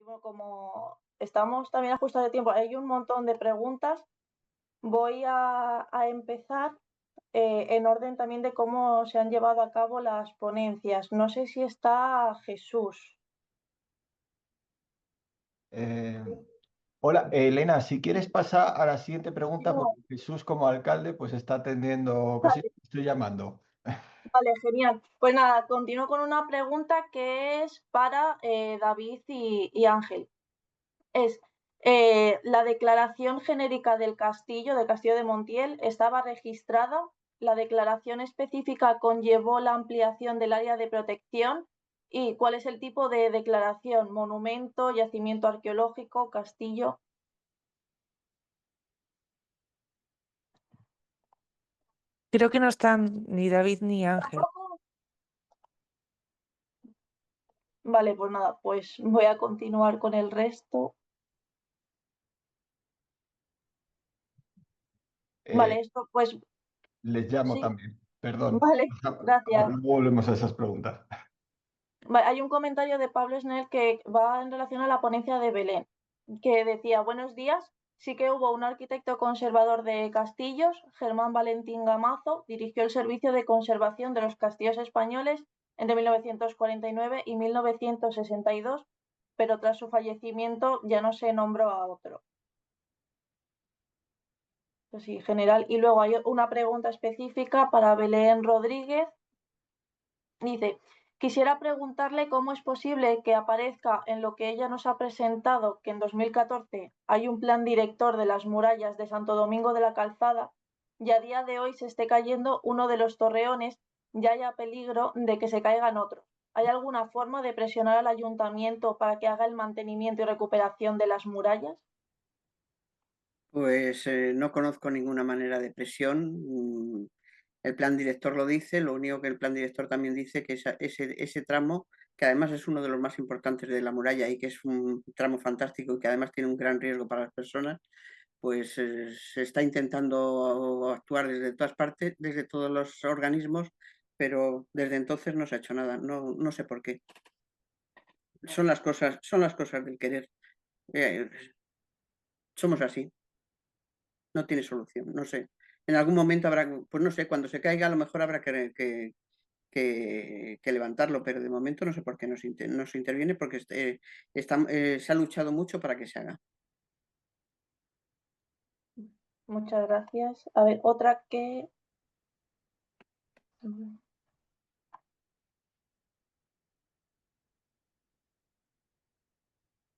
bueno, como estamos también ajustados de tiempo, hay un montón de preguntas. Voy a empezar en orden también de cómo se han llevado a cabo las ponencias. No sé si está Jesús. Eh, Hola, Elena, si quieres pasar a la siguiente pregunta, No, porque Jesús como alcalde pues está atendiendo cositas, estoy llamando. vale, genial. Pues nada, continúo con una pregunta que es para David y Ángel. Es, la declaración genérica del Castillo de Montiel, estaba registrada. La declaración específica conllevó la ampliación del área de protección. ¿Y cuál es el tipo de declaración? ¿Monumento, yacimiento arqueológico, castillo? Creo que no están ni David ni Ángel. Vale, pues nada, pues voy a continuar con el resto. Eh, Vale, esto pues Les llamo sí, también, perdón. vale, gracias. Ahora volvemos a esas preguntas. Hay un comentario de Pablo Snell que va en relación a la ponencia de Belén, que decía: buenos días, sí que hubo un arquitecto conservador de castillos, Germán Valentín Gamazo, dirigió el Servicio de Conservación de los Castillos Españoles entre 1949 y 1962, pero tras su fallecimiento ya no se nombró a otro. Pues sí, general. Y luego hay una pregunta específica para Belén Rodríguez. Dice: quisiera preguntarle cómo es posible que aparezca en lo que ella nos ha presentado que en 2014 hay un plan director de las murallas de Santo Domingo de la Calzada y a día de hoy se esté cayendo uno de los torreones y haya peligro de que se caigan otros. ¿Hay alguna forma de presionar al ayuntamiento para que haga el mantenimiento y recuperación de las murallas? Pues no conozco ninguna manera de presión. El plan director lo dice, lo único que el plan director también dice que ese tramo, que además es uno de los más importantes de la muralla y que es un tramo fantástico y que además tiene un gran riesgo para las personas, pues se está intentando actuar desde todas partes, desde todos los organismos, pero desde entonces no se ha hecho nada. No sé por qué. Son las cosas del querer. Eh, Somos así. No tiene solución, no sé. En algún momento habrá, pues no sé, cuando se caiga a lo mejor habrá que levantarlo, pero de momento no sé por qué no se interviene porque se ha luchado mucho para que se haga. Muchas gracias. A ver, otra que...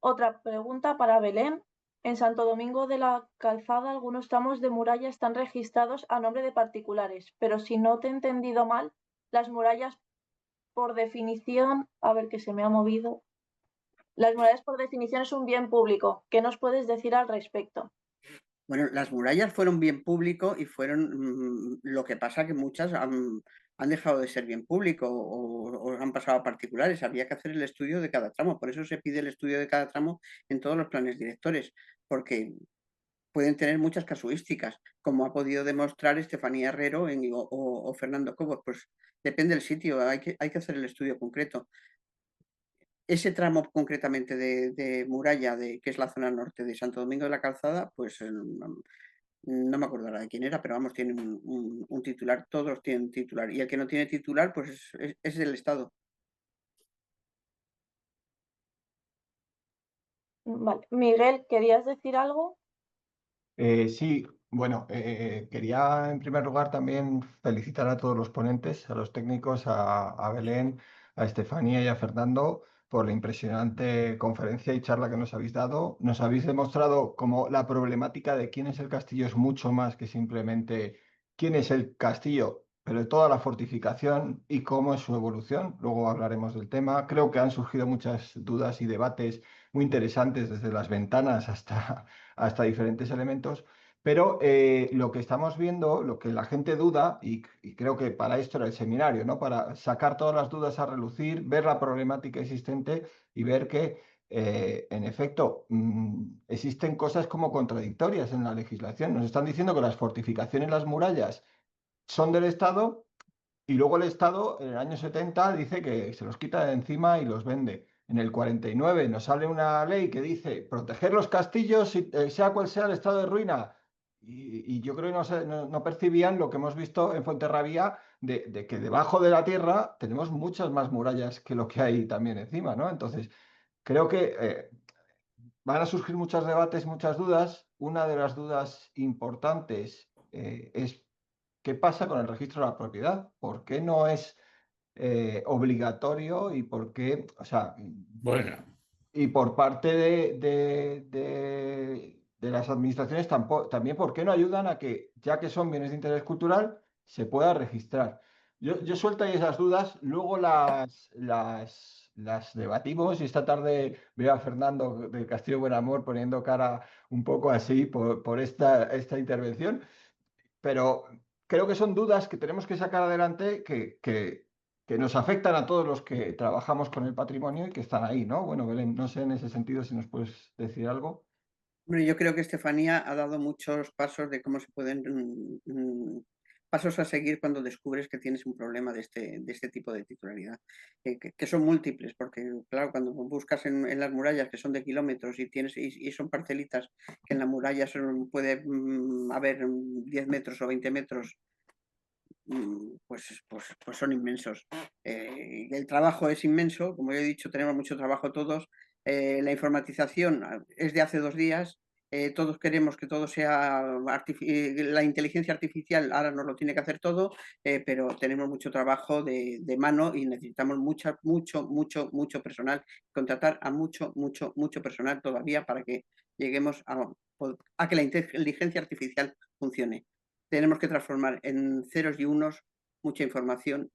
Otra pregunta para Belén. En Santo Domingo de la Calzada, algunos tramos de muralla están registrados a nombre de particulares, pero si no te he entendido mal, las murallas por definición, a ver que se me ha movido, las murallas por definición es un bien público. ¿Qué nos puedes decir al respecto? Bueno, las murallas fueron bien público y fueron lo que pasa que muchas han dejado de ser bien público o han pasado a particulares. Había que hacer el estudio de cada tramo, por eso se pide el estudio de cada tramo en todos los planes directores, porque pueden tener muchas casuísticas, como ha podido demostrar Estefanía Herrero o Fernando Cobos. Pues depende del sitio, hay que hacer el estudio concreto. Ese tramo concretamente de muralla, que es la zona norte de Santo Domingo de la Calzada, pues no me acuerdo ahora de quién era, pero vamos, tiene un titular, todos tienen titular. Y el que no tiene titular, pues es el Estado. Vale. Miguel, ¿querías decir algo? Sí, bueno, quería en primer lugar también felicitar a todos los ponentes, a los técnicos, a Belén, a Estefanía y a Fernando por la impresionante conferencia y charla que nos habéis dado. Nos habéis demostrado cómo la problemática de quién es el castillo es mucho más que simplemente quién es el castillo, pero de toda la fortificación y cómo es su evolución. Luego hablaremos del tema. Creo que han surgido muchas dudas y debates muy interesantes desde las ventanas hasta diferentes elementos, pero lo que estamos viendo, lo que la gente duda, y creo que para esto era el seminario, ¿no? Para sacar todas las dudas a relucir, ver la problemática existente y ver que, en efecto, existen cosas como contradictorias en la legislación. Nos están diciendo que las fortificaciones, las murallas, son del Estado y luego el Estado en el año 70 dice que se los quita de encima y los vende. en el 49 nos sale una ley que dice proteger los castillos, sea cual sea el estado de ruina. Y yo creo que no percibían lo que hemos visto en Fuenterrabía de que debajo de la tierra tenemos muchas más murallas que lo que hay también encima, ¿no? Entonces, creo que van a surgir muchos debates, muchas dudas. Una de las dudas importantes es ¿qué pasa con el registro de la propiedad? ¿Por qué no es obligatorio y por qué, o sea, Bueno, y por parte de las administraciones también, ¿por qué no ayudan a que, ya que son bienes de interés cultural, se pueda registrar? Yo suelto ahí esas dudas, luego las debatimos y esta tarde veo a Fernando del Castillo Buen Amor poniendo cara un poco así por esta intervención, pero creo que son dudas que tenemos que sacar adelante que nos afectan a todos los que trabajamos con el patrimonio y que están ahí, ¿no? Bueno, Belén, no sé en ese sentido si nos puedes decir algo. Bueno, yo creo que Estefanía ha dado muchos pasos de cómo se pueden pasos a seguir cuando descubres que tienes un problema de este tipo de titularidad, que son múltiples, porque claro, cuando buscas en las murallas que son de kilómetros y son parcelitas que en la muralla puede haber 10 metros o 20 metros, pues son inmensos. El trabajo es inmenso, como he dicho, tenemos mucho trabajo todos. La informatización es de hace 2 días. Todos queremos que todo sea la inteligencia artificial, ahora nos lo tiene que hacer todo, pero tenemos mucho trabajo de mano y necesitamos mucho personal, contratar a mucho personal todavía para que lleguemos a que la inteligencia artificial funcione. Tenemos que transformar en ceros y unos mucha información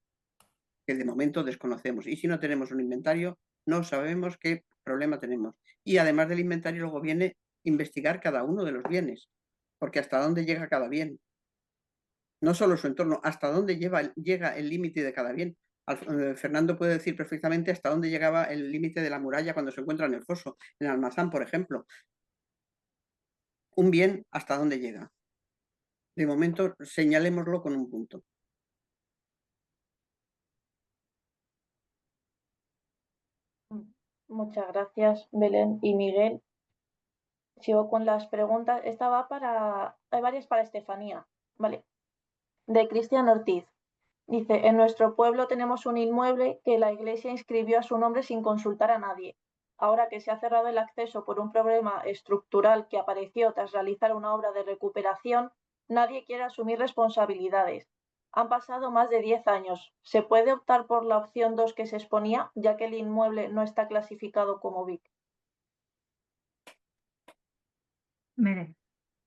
que de momento desconocemos. Y si no tenemos un inventario, no sabemos qué problema tenemos. Y además del inventario, luego viene investigar cada uno de los bienes, porque hasta dónde llega cada bien. No solo su entorno, hasta dónde llega el límite de cada bien. Fernando puede decir perfectamente hasta dónde llegaba el límite de la muralla cuando se encuentra en el foso, en Almazán, por ejemplo. Un bien, ¿hasta dónde llega? De momento, señalémoslo con un punto. Muchas gracias, Belén y Miguel. Sigo con las preguntas. Hay varias para Estefanía, ¿vale? De Cristian Ortiz. Dice, en nuestro pueblo tenemos un inmueble que la iglesia inscribió a su nombre sin consultar a nadie. Ahora que se ha cerrado el acceso por un problema estructural que apareció tras realizar una obra de recuperación, nadie quiere asumir responsabilidades. Han pasado más de 10 años. ¿Se puede optar por la opción 2 que se exponía, ya que el inmueble no está clasificado como BIC? Mire,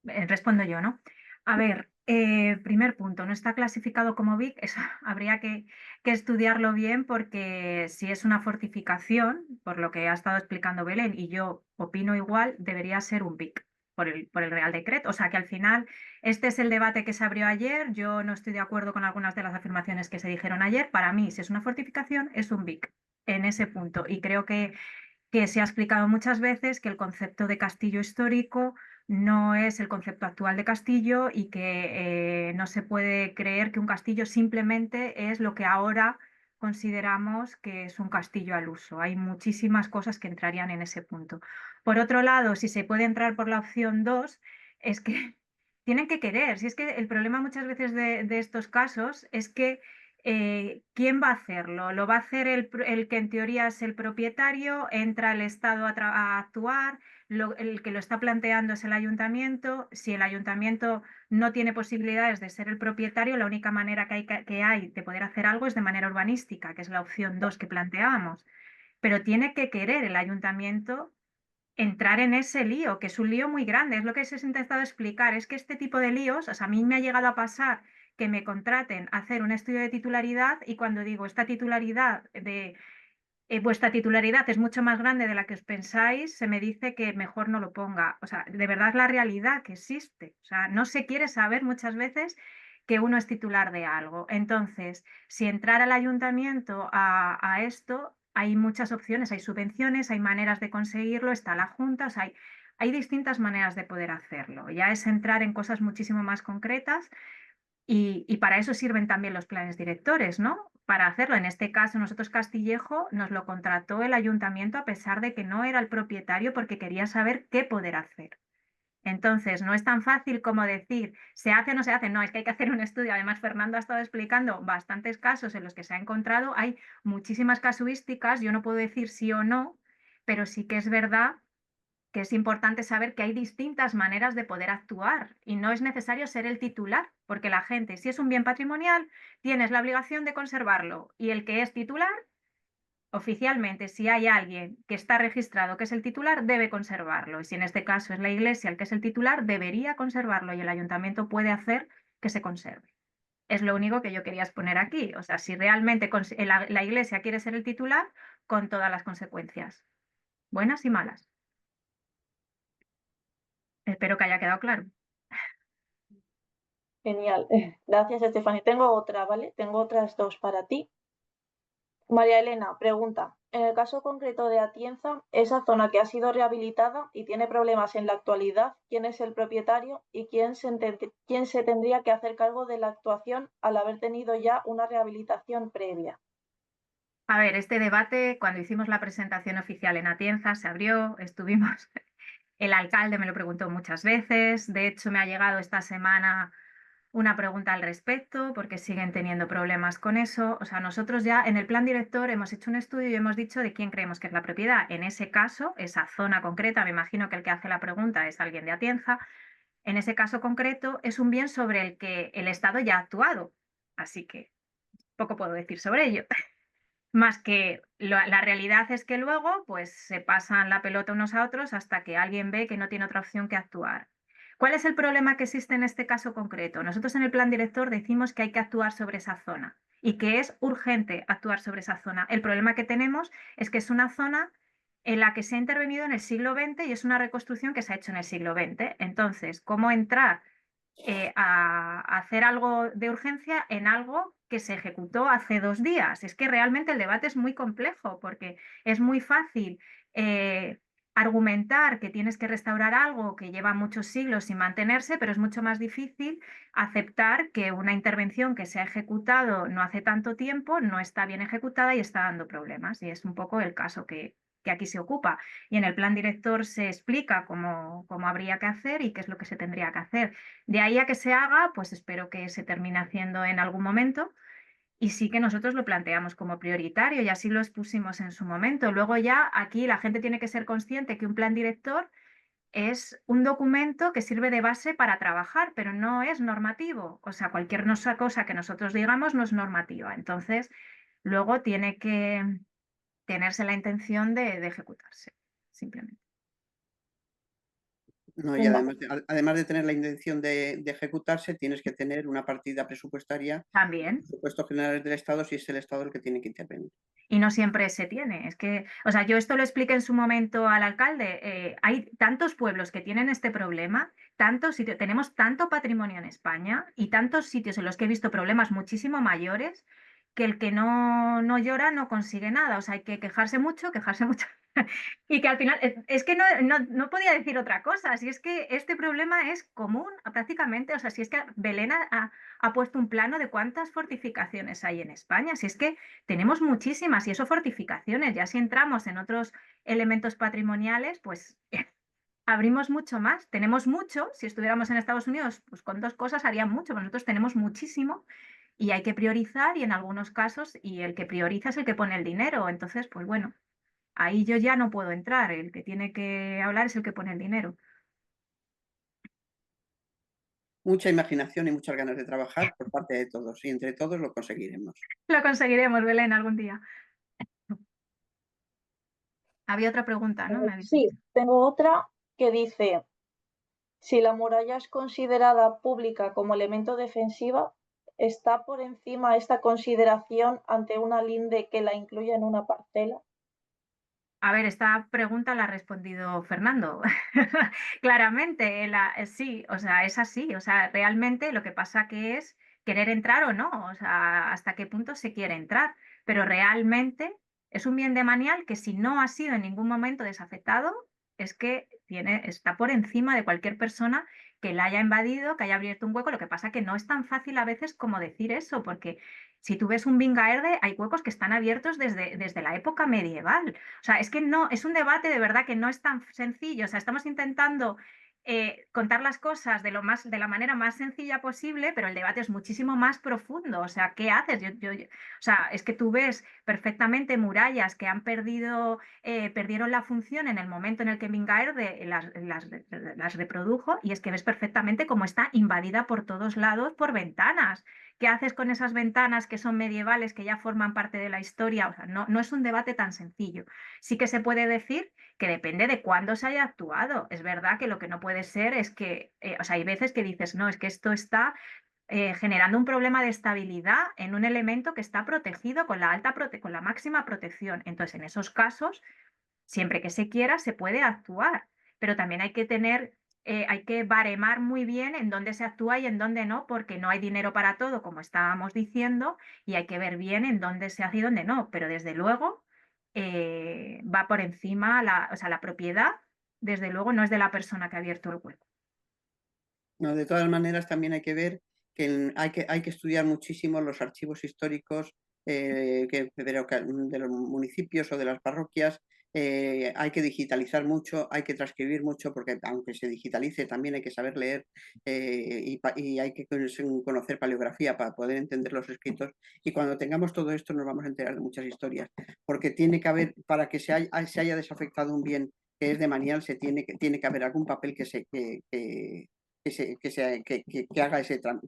respondo yo, ¿no? A ver, primer punto, no está clasificado como BIC, eso habría que estudiarlo bien porque si es una fortificación, por lo que ha estado explicando Belén, y yo opino igual, debería ser un BIC por el Real Decreto. O sea que al final, este es el debate que se abrió ayer, yo no estoy de acuerdo con algunas de las afirmaciones que se dijeron ayer. Para mí, si es una fortificación, es un BIC en ese punto. Y creo que se ha explicado muchas veces que el concepto de castillo histórico no es el concepto actual de castillo y que no se puede creer que un castillo simplemente es lo que ahora consideramos que es un castillo al uso. Hay muchísimas cosas que entrarían en ese punto. Por otro lado, si se puede entrar por la opción 2, es que tienen que querer. Si es que el problema muchas veces de estos casos es que ¿quién va a hacerlo? ¿Lo va a hacer el que en teoría es el propietario? ¿Entra el Estado a actuar? El que lo está planteando es el ayuntamiento. Si el ayuntamiento no tiene posibilidades de ser el propietario, la única manera que hay de poder hacer algo es de manera urbanística, que es la opción 2 que planteábamos. Pero tiene que querer el ayuntamiento entrar en ese lío, que es un lío muy grande, es lo que se ha intentado explicar, es que este tipo de líos, o sea, a mí me ha llegado a pasar que me contraten a hacer un estudio de titularidad y cuando digo esta titularidad vuestra titularidad es mucho más grande de la que os pensáis, se me dice que mejor no lo ponga. O sea, de verdad es la realidad que existe. O sea, no se quiere saber muchas veces que uno es titular de algo. Entonces, si entrar al ayuntamiento a esto, hay muchas opciones, hay subvenciones, hay maneras de conseguirlo, está la Junta, o sea, hay distintas maneras de poder hacerlo. Ya es entrar en cosas muchísimo más concretas, Y para eso sirven también los planes directores, ¿no? Para hacerlo. En este caso, nosotros Castillejo nos lo contrató el ayuntamiento a pesar de que no era el propietario porque quería saber qué poder hacer. Entonces, no es tan fácil como decir, ¿se hace o no se hace? No, es que hay que hacer un estudio. Además, Fernando ha estado explicando bastantes casos en los que se ha encontrado. Hay muchísimas casuísticas, yo no puedo decir sí o no, pero sí que es verdad que es importante saber que hay distintas maneras de poder actuar y no es necesario ser el titular, porque la gente, si es un bien patrimonial, tienes la obligación de conservarlo y el que es titular, oficialmente, si hay alguien que está registrado que es el titular, debe conservarlo. Y si en este caso es la Iglesia el que es el titular, debería conservarlo y el ayuntamiento puede hacer que se conserve. Es lo único que yo quería exponer aquí. O sea, si realmente la Iglesia quiere ser el titular, con todas las consecuencias, buenas y malas. Espero que haya quedado claro. Genial. Gracias, Estefania. Tengo otra, ¿vale? Tengo otras dos para ti. María Elena pregunta, en el caso concreto de Atienza, esa zona que ha sido rehabilitada y tiene problemas en la actualidad, ¿quién es el propietario y quién se tendría que hacer cargo de la actuación al haber tenido ya una rehabilitación previa? A ver, este debate, cuando hicimos la presentación oficial en Atienza, se abrió, estuvimos, el alcalde me lo preguntó muchas veces, de hecho me ha llegado esta semana una pregunta al respecto, porque siguen teniendo problemas con eso. O sea, nosotros ya en el plan director hemos hecho un estudio y hemos dicho de quién creemos que es la propiedad. En ese caso, esa zona concreta, me imagino que el que hace la pregunta es alguien de Atienza, en ese caso concreto es un bien sobre el que el Estado ya ha actuado. Así que poco puedo decir sobre ello. Más que la realidad es que luego pues se pasan la pelota unos a otros hasta que alguien ve que no tiene otra opción que actuar. ¿Cuál es el problema que existe en este caso concreto? Nosotros en el plan director decimos que hay que actuar sobre esa zona y que es urgente actuar sobre esa zona. El problema que tenemos es que es una zona en la que se ha intervenido en el siglo XX y es una reconstrucción que se ha hecho en el siglo XX. Entonces, ¿cómo entrar a hacer algo de urgencia en algo que se ejecutó hace 2 días? Es que realmente el debate es muy complejo porque es muy fácil argumentar que tienes que restaurar algo que lleva muchos siglos sin mantenerse, pero es mucho más difícil aceptar que una intervención que se ha ejecutado no hace tanto tiempo no está bien ejecutada y está dando problemas. Y es un poco el caso que aquí se ocupa. Y en el plan director se explica cómo habría que hacer y qué es lo que se tendría que hacer. De ahí a que se haga, pues espero que se termine haciendo en algún momento. Y sí que nosotros lo planteamos como prioritario y así lo expusimos en su momento. Luego ya aquí la gente tiene que ser consciente que un plan director es un documento que sirve de base para trabajar, pero no es normativo. O sea, cualquier cosa que nosotros digamos no es normativa. Entonces, luego tiene que tenerse la intención de ejecutarse, simplemente. No, y además de tener la intención de ejecutarse, tienes que tener una partida presupuestaria, También. presupuestos generales del Estado, si es el Estado el que tiene que intervenir. Y no siempre se tiene. Es que, o sea, yo esto lo expliqué en su momento al alcalde. Hay tantos pueblos que tienen este problema, tantos sitios, tenemos tanto patrimonio en España y tantos sitios en los que he visto problemas muchísimo mayores que el que no llora no consigue nada. O sea, hay que quejarse mucho y que al final, es que no podía decir otra cosa. Si es que este problema es común prácticamente, o sea, si es que Belén ha puesto un plano de cuántas fortificaciones hay en España, si es que tenemos muchísimas y eso fortificaciones, ya si entramos en otros elementos patrimoniales, pues abrimos mucho más. Tenemos mucho, si estuviéramos en Estados Unidos, pues con 2 cosas harían mucho, pero nosotros tenemos muchísimo y hay que priorizar y en algunos casos, y el que prioriza es el que pone el dinero. Entonces, pues bueno, ahí yo ya no puedo entrar, el que tiene que hablar es el que pone el dinero. Mucha imaginación y muchas ganas de trabajar por parte de todos y entre todos lo conseguiremos. Lo conseguiremos, Belén, algún día. Había otra pregunta, ¿no? Sí, tengo otra que dice, si la muralla es considerada pública como elemento defensiva, ¿está por encima esta consideración ante una linde que la incluya en una parcela? A ver, esta pregunta la ha respondido Fernando. Claramente, sí, o sea, es así. O sea, realmente lo que pasa que es querer entrar o no, o sea, hasta qué punto se quiere entrar. Pero realmente es un bien demanial que si no ha sido en ningún momento desafectado, es que está por encima de cualquier persona que la haya invadido, que haya abierto un hueco. Lo que pasa que no es tan fácil a veces como decir eso, porque si tú ves un Bingaerde, hay huecos que están abiertos desde la época medieval. O sea, es que no, es un debate de verdad que no es tan sencillo. O sea, estamos intentando contar las cosas de la manera más sencilla posible, pero el debate es muchísimo más profundo. O sea, ¿qué haces? O sea, es que tú ves perfectamente murallas que han perdieron la función en el momento en el que Bingaerde las reprodujo, y es que ves perfectamente cómo está invadida por todos lados por ventanas. ¿Qué haces con esas ventanas que son medievales, que ya forman parte de la historia? O sea, no es un debate tan sencillo. Sí que se puede decir que depende de cuándo se haya actuado. Es verdad que lo que no puede ser es que, o sea, hay veces que dices, no, es que esto está generando un problema de estabilidad en un elemento que está protegido con con la máxima protección. Entonces, en esos casos, siempre que se quiera, se puede actuar, pero también hay que baremar muy bien en dónde se actúa y en dónde no, porque no hay dinero para todo, como estábamos diciendo, y hay que ver bien en dónde se hace y dónde no. Pero desde luego va por encima, o sea, la propiedad, desde luego, no es de la persona que ha abierto el hueco. No, de todas maneras, también hay que ver que hay que estudiar muchísimo los archivos históricos de los municipios o de las parroquias. Hay que digitalizar mucho, hay que transcribir mucho, porque aunque se digitalice, también hay que saber leer y hay que conocer paleografía para poder entender los escritos. Y cuando tengamos todo esto nos vamos a enterar de muchas historias, porque tiene que haber, para que se haya desafectado un bien que es de manial, tiene que haber algún papel que haga ese trámite,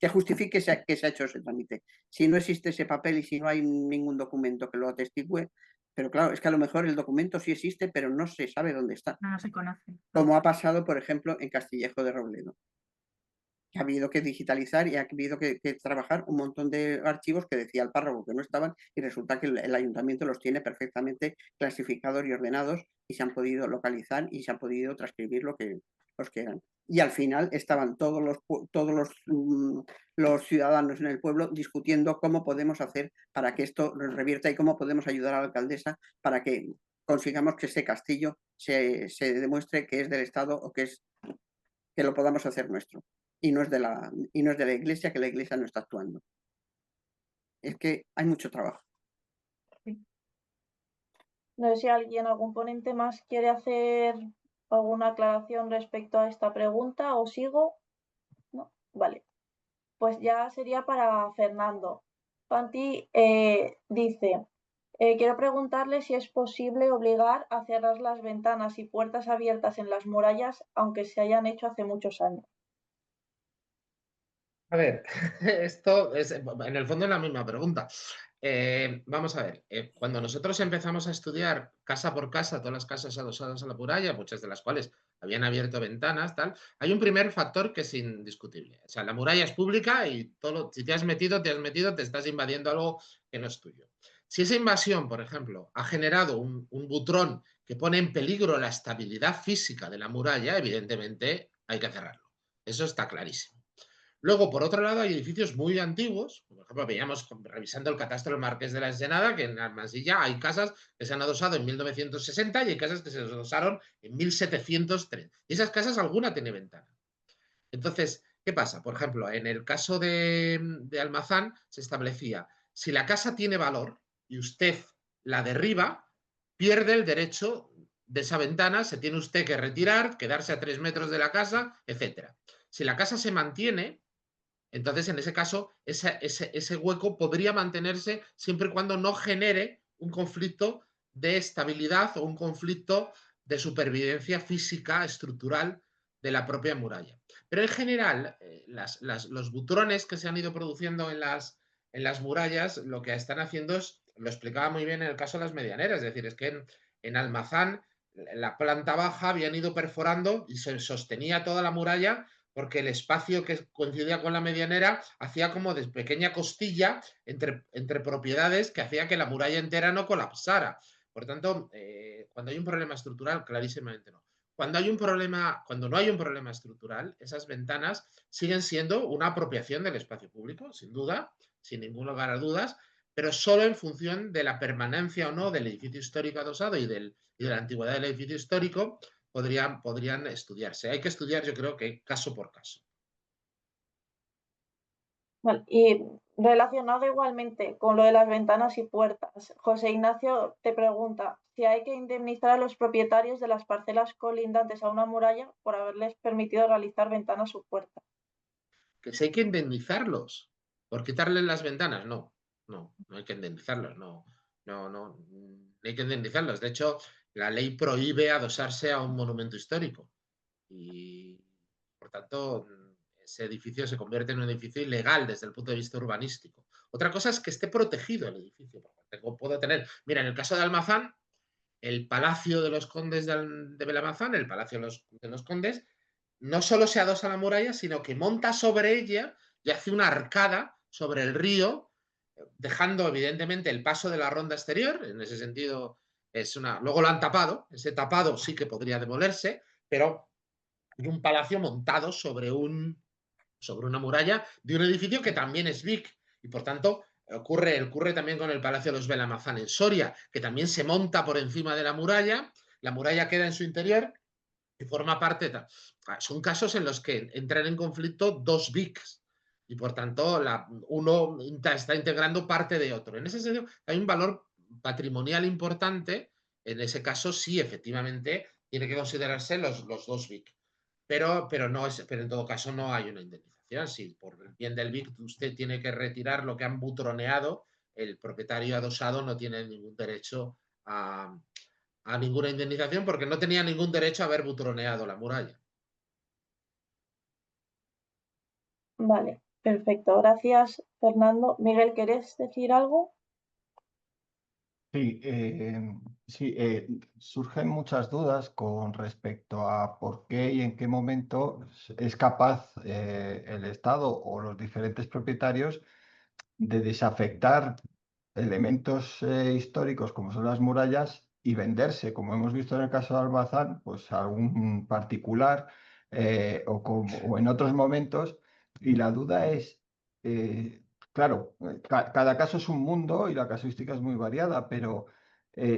que justifique que se ha hecho ese trámite. Si no existe ese papel y si no hay ningún documento que lo atestigue, pero claro, es que a lo mejor el documento sí existe, pero no se sabe dónde está. No se conoce. Como ha pasado, por ejemplo, en Castillejo de Robledo. Ha habido que digitalizar y ha habido que trabajar un montón de archivos que decía el párroco que no estaban, y resulta que el ayuntamiento los tiene perfectamente clasificados y ordenados y se han podido localizar y se ha podido transcribir los que eran. Y al final estaban todos los ciudadanos en el pueblo discutiendo cómo podemos hacer para que esto revierta y cómo podemos ayudar a la alcaldesa para que consigamos que ese castillo se demuestre que es del Estado o que lo podamos hacer nuestro. Y no es de la Iglesia, que la Iglesia no está actuando. Es que hay mucho trabajo. No sé si algún ponente más quiere hacer alguna aclaración respecto a esta pregunta, o sigo. ¿No? Vale. Pues ya sería para Fernando. Fanti dice, quiero preguntarle si es posible obligar a cerrar las ventanas y puertas abiertas en las murallas, aunque se hayan hecho hace muchos años. A ver, esto es en el fondo es la misma pregunta. Vamos a ver, cuando nosotros empezamos a estudiar casa por casa, todas las casas adosadas a la muralla, muchas de las cuales habían abierto ventanas, tal, hay un primer factor que es indiscutible. O sea, la muralla es pública y si te has metido, te estás invadiendo algo que no es tuyo. Si esa invasión, por ejemplo, ha generado un butrón que pone en peligro la estabilidad física de la muralla, evidentemente hay que cerrarlo. Eso está clarísimo. Luego, por otro lado, hay edificios muy antiguos, por ejemplo, veíamos revisando el catastro del Marqués de la Ensenada, que en Almasilla hay casas que se han adosado en 1960 y hay casas que se adosaron en 1703. Y esas casas alguna tiene ventana. Entonces, ¿qué pasa? Por ejemplo, en el caso de Almazán se establecía, si la casa tiene valor y usted la derriba, pierde el derecho de esa ventana, se tiene usted que retirar, quedarse a 3 metros de la casa, etc. Si la casa se mantiene, entonces, en ese caso, ese hueco podría mantenerse siempre y cuando no genere un conflicto de estabilidad o un conflicto de supervivencia física, estructural de la propia muralla. Pero en general, los butrones que se han ido produciendo en las murallas, lo que están haciendo es, lo explicaba muy bien en el caso de las medianeras, es decir, es que en Almazán, la planta baja habían ido perforando y se sostenía toda la muralla, porque el espacio que coincidía con la medianera hacía como de pequeña costilla entre propiedades que hacía que la muralla entera no colapsara. Por tanto, cuando hay un problema estructural, clarísimamente no. Cuando no hay un problema estructural, esas ventanas siguen siendo una apropiación del espacio público, sin duda, sin ningún lugar a dudas, pero solo en función de la permanencia o no del edificio histórico adosado y de la antigüedad del edificio histórico, podrían estudiarse. Hay que estudiar, yo creo que caso por caso. Vale, y relacionado igualmente con lo de las ventanas y puertas, José Ignacio te pregunta si hay que indemnizar a los propietarios de las parcelas colindantes a una muralla por haberles permitido realizar ventanas o puertas. Que si hay que indemnizarlos por quitarles las ventanas, no hay que indemnizarlos, no hay que indemnizarlos. De hecho, la ley prohíbe adosarse a un monumento histórico y, por tanto, ese edificio se convierte en un edificio ilegal desde el punto de vista urbanístico. Otra cosa es que esté protegido el edificio. Puedo tener, mira, en el caso de Almazán, el Palacio de los Condes de Belamazán, el Palacio de los Condes, no solo se adosa a la muralla, sino que monta sobre ella y hace una arcada sobre el río, dejando evidentemente el paso de la ronda exterior. En ese sentido, luego lo han tapado. Ese tapado sí que podría demolerse, pero hay un palacio montado sobre una muralla de un edificio que también es Vic, y por tanto ocurre también con el Palacio de los Belamazán en Soria, que también se monta por encima de la muralla queda en su interior y forma parte. Son casos en los que entran en conflicto dos Vics y por tanto uno está integrando parte de otro. En ese sentido hay un valor patrimonial importante. En ese caso sí, efectivamente, tiene que considerarse los dos Vic. Pero en todo caso no hay una indemnización. Si por el bien del BIC usted tiene que retirar lo que han butroneado, el propietario adosado no tiene ningún derecho a ninguna indemnización porque no tenía ningún derecho a haber butroneado la muralla. Vale, perfecto. Gracias, Fernando. Miguel, ¿querés decir algo? Sí, surgen muchas dudas con respecto a por qué y en qué momento es capaz el Estado o los diferentes propietarios de desafectar elementos históricos como son las murallas y venderse, como hemos visto en el caso de Almazán, pues a algún particular o en otros momentos. Y la duda es, claro, cada caso es un mundo y la casuística es muy variada, pero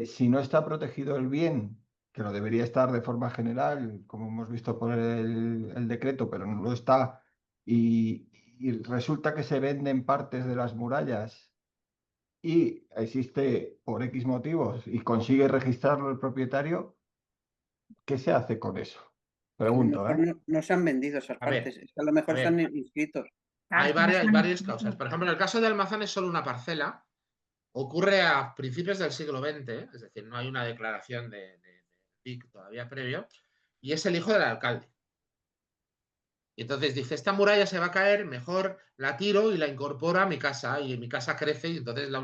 si no está protegido el bien, que lo debería estar de forma general, como hemos visto por el decreto, pero no lo está, y resulta que se venden partes de las murallas y existe por X motivos y consigue registrarlo el propietario, ¿qué se hace con eso? A lo Pregunto, mejor ¿eh? no se han vendido esas A ver, partes, es que a lo mejor a ver. están inscritos. Claro, Hay es que no están varias inscritos. causas. Por ejemplo, en el caso de Almazán es solo una parcela. Ocurre a principios del siglo XX, es decir, no hay una declaración de PIC todavía previo, y es el hijo del alcalde. Y entonces dice, esta muralla se va a caer, mejor la tiro y la incorporo a mi casa, y mi casa crece, y entonces es la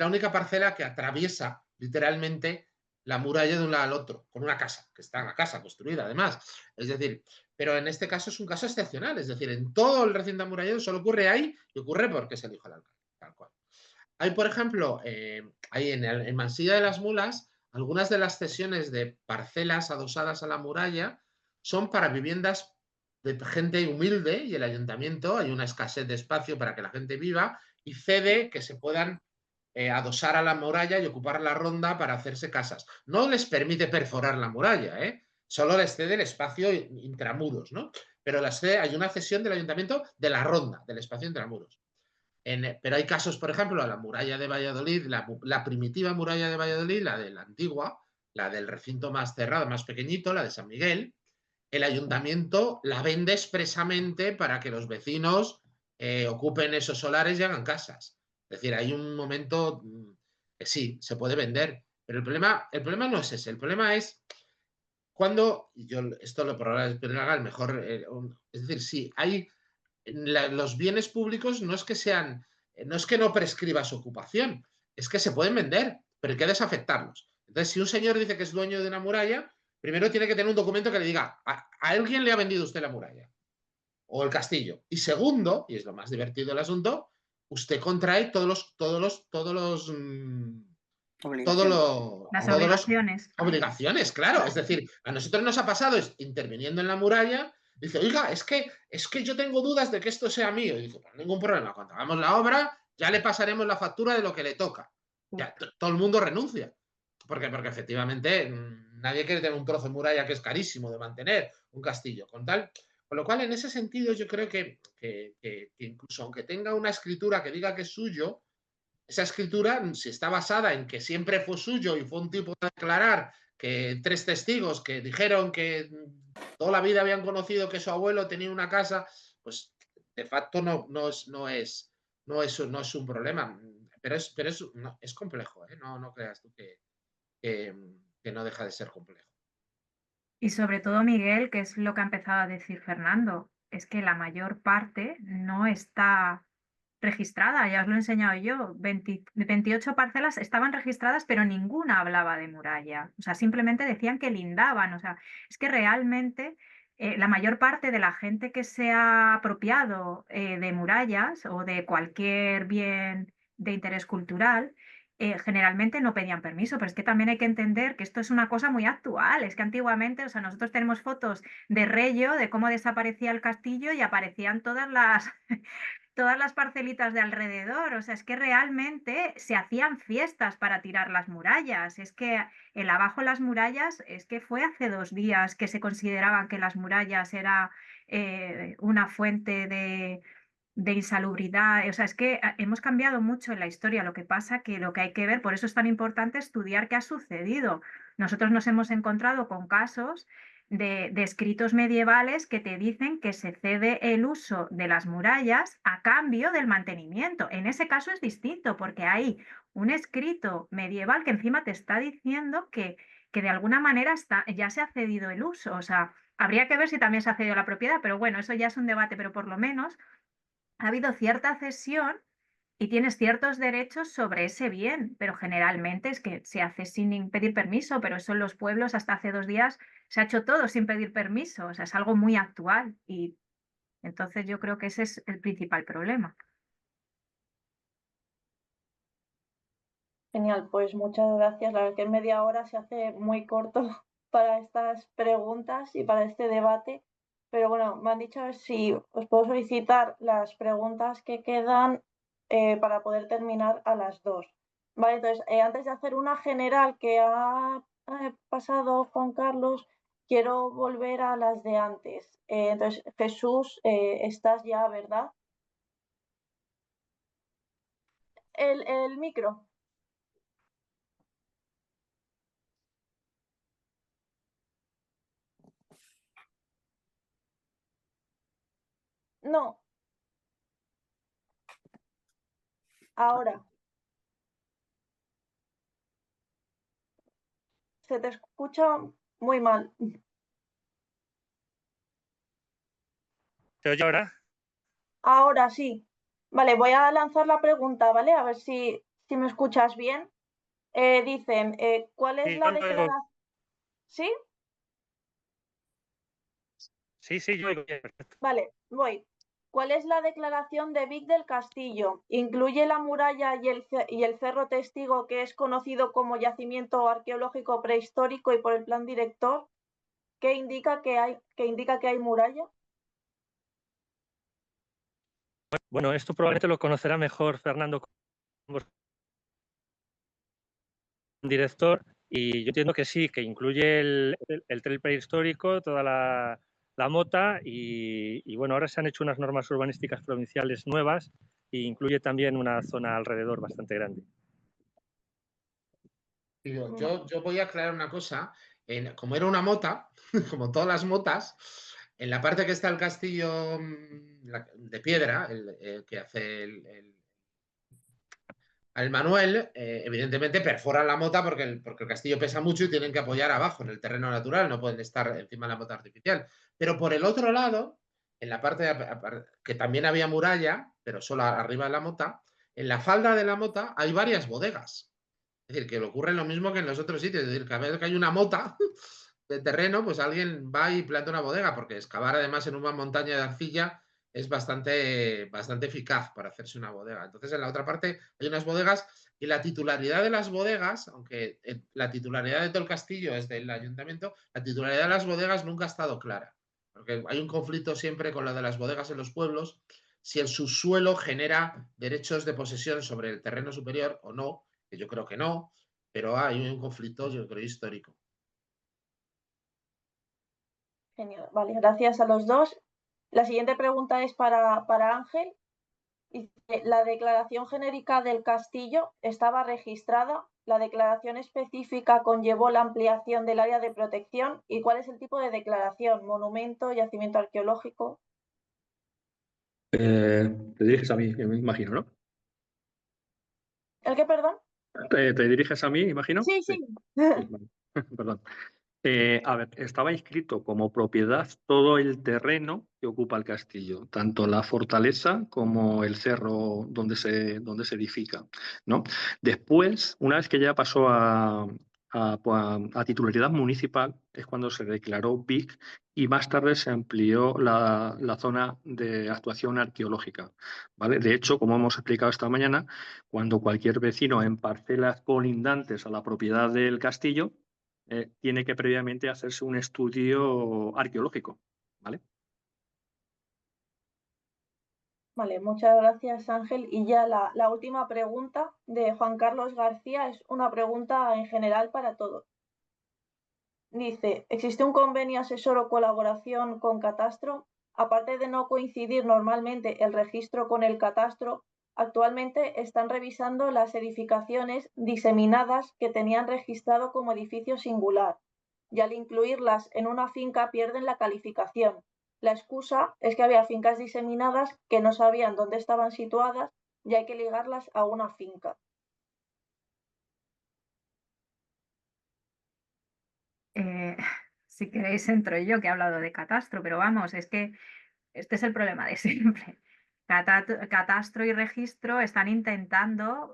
única parcela que atraviesa literalmente la muralla de un lado al otro, con una casa, que está en la casa construida además. Es decir, pero en este caso es un caso excepcional, es decir, en todo el recinto amurallado solo ocurre ahí y ocurre porque es el hijo del alcalde, tal cual. Hay, por ejemplo, hay en Mansilla de las Mulas, algunas de las cesiones de parcelas adosadas a la muralla son para viviendas de gente humilde y el ayuntamiento, hay una escasez de espacio para que la gente viva y cede que se puedan adosar a la muralla y ocupar la ronda para hacerse casas. No les permite perforar la muralla, solo les cede el espacio intramuros, ¿no? Pero hay una cesión del ayuntamiento de la ronda, del espacio intramuros. Pero hay casos, por ejemplo, la muralla de Valladolid, la primitiva muralla de Valladolid, la de la antigua, la del recinto más cerrado, más pequeñito, la de San Miguel, el ayuntamiento la vende expresamente para que los vecinos ocupen esos solares y hagan casas. Es decir, hay un momento que sí, se puede vender, pero el problema no es ese, el problema es cuando, esto lo haga el mejor, es decir, sí, hay los bienes públicos no es que no prescriba su ocupación, es que se pueden vender, pero hay que desafectarlos. Entonces, si un señor dice que es dueño de una muralla, primero tiene que tener un documento que le diga, a alguien le ha vendido usted la muralla o el castillo. Y segundo, y es lo más divertido del asunto, usted contrae todas las obligaciones, claro. Es decir, a nosotros nos ha pasado interviniendo en la muralla. Dice, oiga, es que yo tengo dudas de que esto sea mío. Y dice, pues ningún problema, cuando hagamos la obra ya le pasaremos la factura de lo que le toca. Ya, todo el mundo renuncia. Porque efectivamente nadie quiere tener un trozo de muralla que es carísimo de mantener, un castillo, con lo cual en ese sentido yo creo que incluso aunque tenga una escritura que diga que es suyo, esa escritura, si está basada en que siempre fue suyo y fue un tipo a declarar que 3 testigos que dijeron que toda la vida habían conocido que su abuelo tenía una casa, pues de facto no es un problema. Pero es complejo, ¿eh? No creas tú que no deja de ser complejo. Y sobre todo, Miguel, que es lo que ha empezado a decir Fernando, es que la mayor parte no está registrada, ya os lo he enseñado yo, 28 parcelas estaban registradas, pero ninguna hablaba de muralla, o sea, simplemente decían que lindaban, o sea, es que realmente la mayor parte de la gente que se ha apropiado de murallas o de cualquier bien de interés cultural, generalmente no pedían permiso, pero es que también hay que entender que esto es una cosa muy actual, es que antiguamente, o sea, nosotros tenemos fotos de Reyo, de cómo desaparecía el castillo y aparecían todas las parcelitas de alrededor, o sea, es que realmente se hacían fiestas para tirar las murallas, es que el abajo las murallas, es que fue hace 2 días que se consideraban que las murallas era una fuente de insalubridad, o sea, es que hemos cambiado mucho en la historia, lo que pasa que lo que hay que ver, por eso es tan importante estudiar qué ha sucedido. Nosotros nos hemos encontrado con casos de escritos medievales que te dicen que se cede el uso de las murallas a cambio del mantenimiento. En ese caso es distinto porque hay un escrito medieval que encima te está diciendo que de alguna manera ya se ha cedido el uso. O sea, habría que ver si también se ha cedido la propiedad, pero bueno, eso ya es un debate, pero por lo menos ha habido cierta cesión y tienes ciertos derechos sobre ese bien, pero generalmente es que se hace sin pedir permiso, pero eso en los pueblos hasta hace 2 días se ha hecho todo sin pedir permiso, o sea, es algo muy actual y entonces yo creo que ese es el principal problema. Genial, pues muchas gracias. La verdad que en media hora se hace muy corto para estas preguntas y para este debate. Pero bueno, me han dicho a ver si os puedo solicitar las preguntas que quedan para poder terminar a las 2. Vale, entonces, antes de hacer una general que ha pasado Juan Carlos, quiero volver a las de antes. Entonces, Jesús, estás ya, ¿verdad? El micro. No, ahora. Se te escucha muy mal. ¿Se oye ahora? Ahora sí. Vale, voy a lanzar la pregunta, ¿vale? A ver si me escuchas bien. Dicen, ¿cuál es Sí, la yo lo oigo. declaración? ¿Sí? Sí, yo oigo bien, perfecto. Vale, voy. ¿Cuál es la declaración de Vic del Castillo? ¿Incluye la muralla y el cerro testigo que es conocido como yacimiento arqueológico prehistórico y por el plan director que indica que hay muralla? Bueno, esto probablemente lo conocerá mejor Fernando como director, y yo entiendo que sí, que incluye el trail prehistórico, toda la mota y bueno, ahora se han hecho unas normas urbanísticas provinciales nuevas e incluye también una zona alrededor bastante grande. Yo voy a aclarar una cosa. Como era una mota, como todas las motas, en la parte que está el castillo de piedra, el que hace al Manuel, evidentemente perforan la mota porque el castillo pesa mucho y tienen que apoyar abajo en el terreno natural, no pueden estar encima de la mota artificial. Pero por el otro lado, en la parte que también había muralla, pero solo arriba de la mota, en la falda de la mota hay varias bodegas. Es decir, que le ocurre lo mismo que en los otros sitios. Es decir, cada vez que hay una mota de terreno, pues alguien va y planta una bodega, porque excavar además en una montaña de arcilla es bastante eficaz para hacerse una bodega. Entonces, en la otra parte hay unas bodegas y la titularidad de las bodegas, aunque la titularidad de todo el castillo es del ayuntamiento, la titularidad de las bodegas nunca ha estado clara. Porque hay un conflicto siempre con lo de las bodegas en los pueblos, si el subsuelo genera derechos de posesión sobre el terreno superior o no, que yo creo que no, pero hay un conflicto, yo creo, histórico. Genial. Vale, gracias a los dos. La siguiente pregunta es para Ángel. Dice, la declaración genérica del castillo estaba registrada. La declaración específica conllevó la ampliación del área de protección. ¿Y cuál es el tipo de declaración? ¿Monumento, yacimiento arqueológico? Te diriges a mí, me imagino, ¿no? ¿El qué, perdón? ¿Te diriges a mí, imagino? Sí, sí. Sí, vale. Perdón. A ver, estaba inscrito como propiedad todo el terreno que ocupa el castillo, tanto la fortaleza como el cerro donde se edifica, ¿no? Después, una vez que ya pasó a titularidad municipal, es cuando se declaró BIC y más tarde se amplió la zona de actuación arqueológica, ¿vale? De hecho, como hemos explicado esta mañana, cuando cualquier vecino en parcelas colindantes a la propiedad del castillo tiene que previamente hacerse un estudio arqueológico, ¿vale? Vale, muchas gracias, Ángel. Y ya la última pregunta de Juan Carlos García es una pregunta en general para todos. Dice, ¿existe un convenio asesor o colaboración con Catastro? Aparte de no coincidir normalmente el registro con el catastro, actualmente están revisando las edificaciones diseminadas que tenían registrado como edificio singular, y al incluirlas en una finca pierden la calificación. La excusa es que había fincas diseminadas que no sabían dónde estaban situadas y hay que ligarlas a una finca. Si queréis entro yo, que he hablado de catastro, pero vamos, es que este es el problema de siempre. Catastro y registro están intentando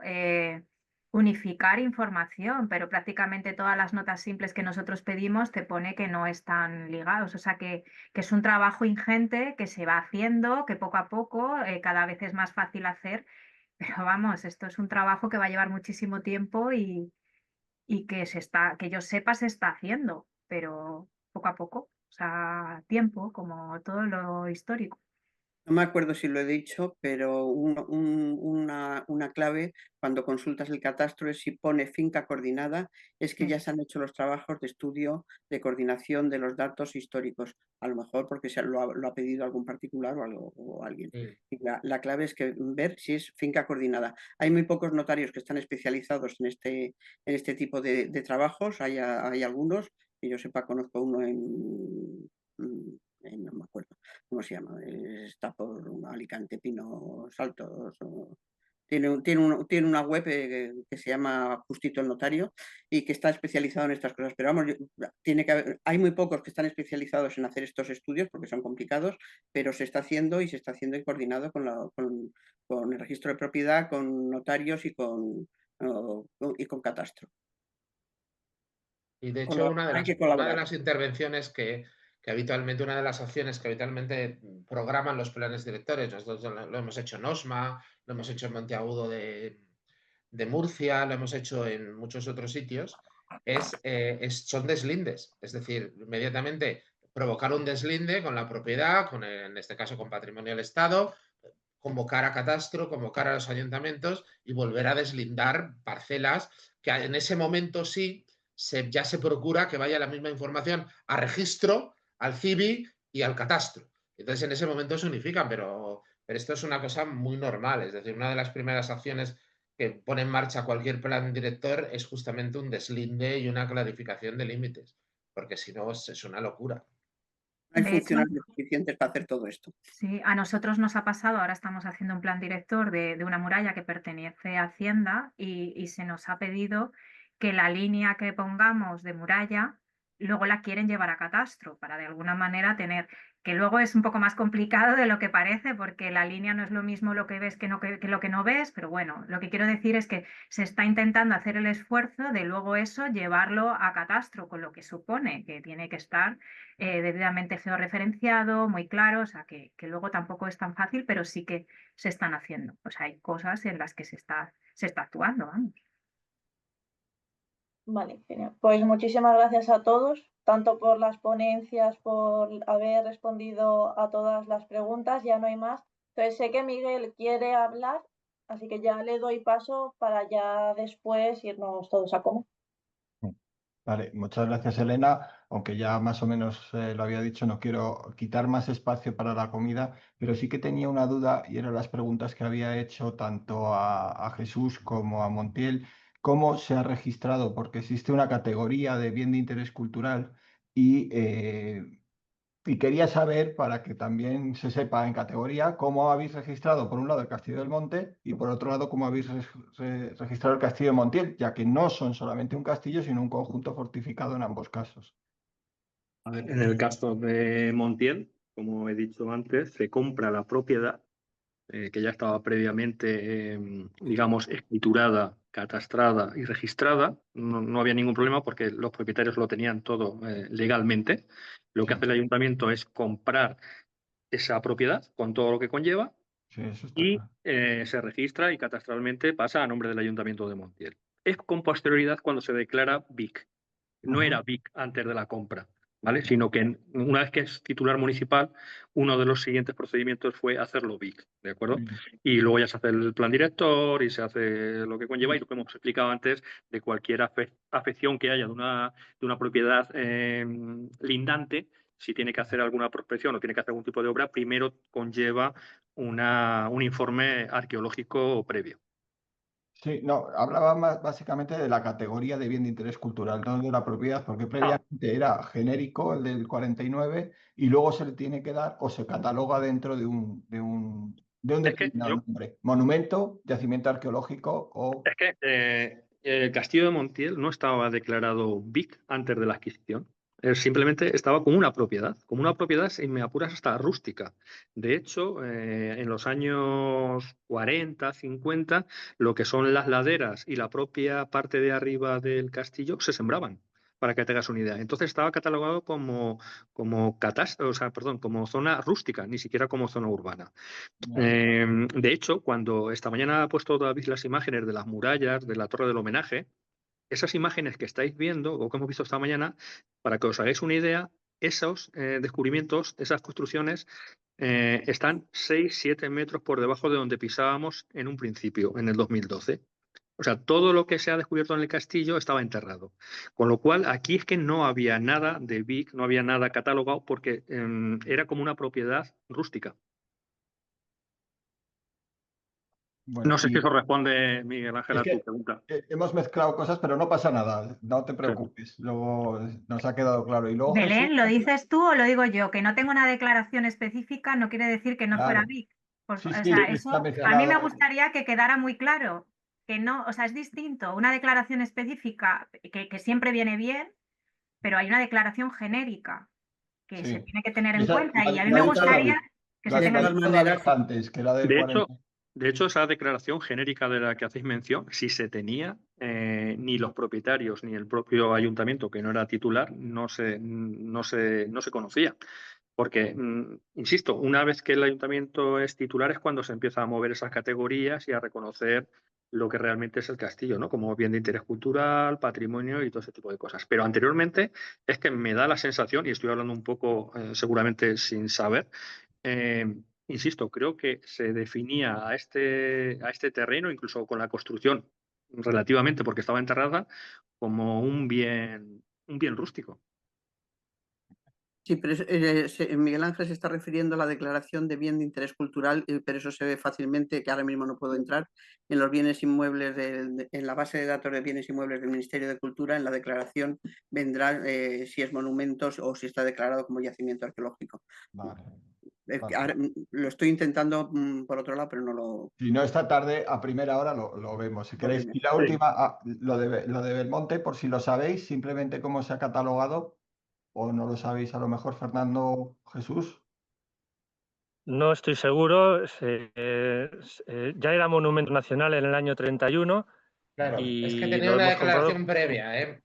unificar información, pero prácticamente todas las notas simples que nosotros pedimos te pone que no están ligados. O sea que es un trabajo ingente que se va haciendo, que poco a poco cada vez es más fácil hacer, pero vamos, esto es un trabajo que va a llevar muchísimo tiempo y que yo sepa se está haciendo, pero poco a poco, o sea, tiempo, como todo lo histórico. No me acuerdo si lo he dicho, pero una clave cuando consultas el catastro es si pone finca coordinada, es que ya se han hecho los trabajos de estudio, de coordinación de los datos históricos, a lo mejor porque lo ha pedido algún particular o alguien. Sí. Y la clave es que ver si es finca coordinada. Hay muy pocos notarios que están especializados en este tipo de trabajos, hay algunos, que yo sepa, conozco uno no me acuerdo cómo se llama, está por Alicante, Pinos Altos. Tiene una web que se llama Justito el Notario y que está especializado en estas cosas. Pero vamos, hay muy pocos que están especializados en hacer estos estudios porque son complicados, pero se está haciendo y se está haciendo y coordinado con el registro de propiedad, con notarios y con catastro. Y de hecho, una hay que de colaborar. las intervenciones que habitualmente, una de las acciones que habitualmente programan los planes directores, nosotros lo hemos hecho en Osma, lo hemos hecho en Monteagudo de Murcia, lo hemos hecho en muchos otros sitios, son deslindes. Es decir, inmediatamente provocar un deslinde con la propiedad, en este caso con patrimonio del Estado, convocar a catastro, convocar a los ayuntamientos y volver a deslindar parcelas que en ese momento sí ya se procura que vaya la misma información a registro, al CIBI y al catastro. Entonces en ese momento se unifican, pero esto es una cosa muy normal. Es decir, una de las primeras acciones que pone en marcha cualquier plan director es justamente un deslinde y una clarificación de límites, porque si no es una locura. No hay De hecho, funcionarios suficientes para hacer todo esto. sí, a nosotros nos ha pasado, ahora estamos haciendo un plan director de una muralla que pertenece a Hacienda y se nos ha pedido que la línea que pongamos de muralla luego la quieren llevar a catastro para de alguna manera tener, que luego es un poco más complicado de lo que parece porque la línea no es lo mismo lo que ves que lo que no ves, pero bueno, lo que quiero decir es que se está intentando hacer el esfuerzo de luego eso llevarlo a catastro, con lo que supone que tiene que estar debidamente georreferenciado, muy claro, o sea que luego tampoco es tan fácil, pero sí que se están haciendo. O sea, hay cosas en las que se está actuando, vamos. Vale, genial. Pues muchísimas gracias a todos, tanto por las ponencias, por haber respondido a todas las preguntas, ya no hay más. Entonces sé que Miguel quiere hablar, así que ya le doy paso para ya después irnos todos a comer. Vale, muchas gracias, Elena. Aunque ya más o menos lo había dicho, no quiero quitar más espacio para la comida, pero sí que tenía una duda y eran las preguntas que había hecho tanto a Jesús como a Montiel. ¿Cómo se ha registrado? Porque existe una categoría de bien de interés cultural y quería saber, para que también se sepa en categoría, cómo habéis registrado, por un lado, el Castillo del Monte y por otro lado, cómo habéis registrado el Castillo de Montiel, ya que no son solamente un castillo, sino un conjunto fortificado en ambos casos. A ver, en el caso de Montiel, como he dicho antes, se compra la propiedad que ya estaba previamente, digamos, escriturada, catastrada y registrada. No había ningún problema porque los propietarios lo tenían todo legalmente. Lo que Sí, hace el ayuntamiento es comprar esa propiedad con todo lo que conlleva sí, eso está y claro. se registra y catastralmente pasa a nombre del ayuntamiento de Montiel. Es con posterioridad cuando se declara BIC. No Ujú. era BIC antes de la compra, ¿vale? Sino que una vez que es titular municipal, uno de los siguientes procedimientos fue hacerlo BIC, ¿de acuerdo? Sí, Y luego ya se hace el plan director y se hace lo que conlleva y lo que hemos explicado antes de cualquier afección que haya de una propiedad lindante, si tiene que hacer alguna prospección o tiene que hacer algún tipo de obra, primero conlleva un informe arqueológico previo. sí, no, hablaba más básicamente de la categoría de bien de interés cultural, no de la propiedad, porque Ah, previamente era genérico, el del 49, y luego se le tiene que dar o se cataloga dentro de un es que determinado yo nombre. Monumento, yacimiento arqueológico o... Es que el castillo de Montiel no estaba declarado BIC antes de la adquisición. Simplemente estaba como una propiedad, si me apuras, hasta rústica. De hecho, en los años 40, 50, lo que son las laderas y la propia parte de arriba del castillo se sembraban, para que te hagas una idea. Entonces estaba catalogado como zona rústica, ni siquiera como zona urbana. Ya, De hecho, cuando esta mañana ha puesto David las imágenes de las murallas de la Torre del Homenaje, esas imágenes que estáis viendo o que hemos visto esta mañana, para que os hagáis una idea, esos descubrimientos, esas construcciones, están 6-7 metros por debajo de donde pisábamos en un principio, en el 2012. O sea, todo lo que se ha descubierto en el castillo estaba enterrado. Con lo cual, aquí es que no había nada de BIC, no había nada catalogado, porque era como una propiedad rústica. bueno, No sé si eso responde, Miguel Ángel, es a tu que pregunta. hemos mezclado cosas, pero no pasa nada, no te Sí. preocupes, luego nos ha quedado claro. Y luego Jesús, Belén, ¿lo dices tú o lo digo yo? Que no tengo una declaración específica no quiere decir que no fuera claro, BIC. sí, O sí, sea, está eso a mí me mencionado. gustaría que quedara muy claro. Que no, o sea, es distinto. Una declaración específica que siempre viene bien, pero hay una declaración genérica que se Sí. tiene que tener en Esa, cuenta. Y a mí lo me ha De dicho gustaría David. que Lo se ha de tenga en todas dicho cuenta. David maneras, antes, que era del De 40. hecho, de hecho, esa declaración genérica de la que hacéis mención, si se tenía, ni los propietarios ni el propio ayuntamiento, que no era titular, no se conocía. Porque, insisto, una vez que el ayuntamiento es titular es cuando se empieza a mover esas categorías y a reconocer lo que realmente es el castillo, ¿no? Como bien de interés cultural, patrimonio y todo ese tipo de cosas. Pero anteriormente es que me da la sensación, y estoy hablando un poco seguramente sin saber, eh, insisto, creo que se definía a este terreno, incluso con la construcción relativamente, porque estaba enterrada, como un bien rústico. sí, pero Miguel Ángel se está refiriendo a la declaración de bien de interés cultural, pero eso se ve fácilmente, que ahora mismo no puedo entrar, en los bienes inmuebles, en la base de datos de bienes inmuebles del Ministerio de Cultura, en la declaración vendrá si es monumentos o si está declarado como yacimiento arqueológico. Vale, Ahora, vale. lo estoy intentando por otro lado, pero no lo... Si no, esta tarde a primera hora lo vemos, si lo queréis. primero. Y la Sí. última, lo de Belmonte, por si lo sabéis, simplemente cómo se ha catalogado, o no lo sabéis a lo mejor, Fernando, Jesús. No estoy seguro. Ya era monumento nacional en el año 31 Claro, es que y tenía lo una hemos comprado. declaración previa, ¿eh?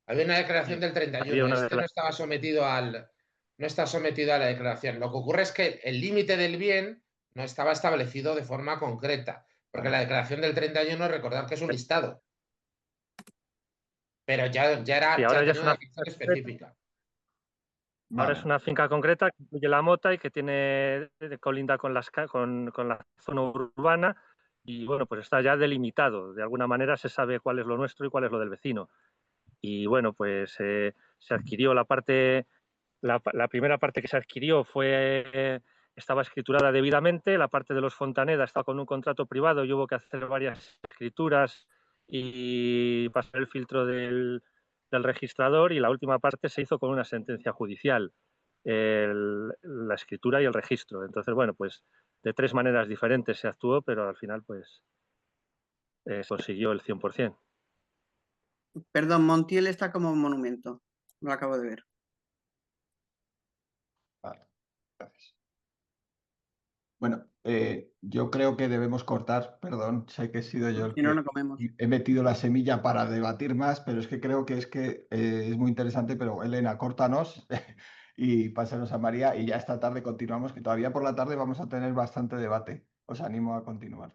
Había una declaración Sí, del había 31. una Este no declaración. estaba no está sometido a la declaración. Lo que ocurre es que el límite del bien no estaba establecido de forma concreta, porque la declaración del 31, recordad que es un listado, pero ya Y ahora ya tenía es una una declaración específica. Ahora Vale, es una finca concreta que incluye la mota y que colinda con con la zona urbana y bueno, pues está ya delimitado. De alguna manera se sabe cuál es lo nuestro y cuál es lo del vecino. y bueno, pues se adquirió la primera parte que se adquirió estaba escriturada debidamente, la parte de los Fontaneda estaba con un contrato privado y hubo que hacer varias escrituras y pasar el filtro del registrador, y la última parte se hizo con una sentencia judicial, la escritura y el registro. Entonces, bueno, pues de 3 maneras diferentes se actuó, pero al final pues consiguió el 100%. Perdón, Montiel está como monumento. Lo acabo de ver. Vale, gracias. Bueno, yo creo que debemos cortar, perdón, sé que he sido yo el Si no, que no comemos. he metido la semilla para debatir más, pero es que creo que es muy interesante, pero Elena, córtanos y pásanos a María y ya esta tarde continuamos, que todavía por la tarde vamos a tener bastante debate. Os animo a continuar.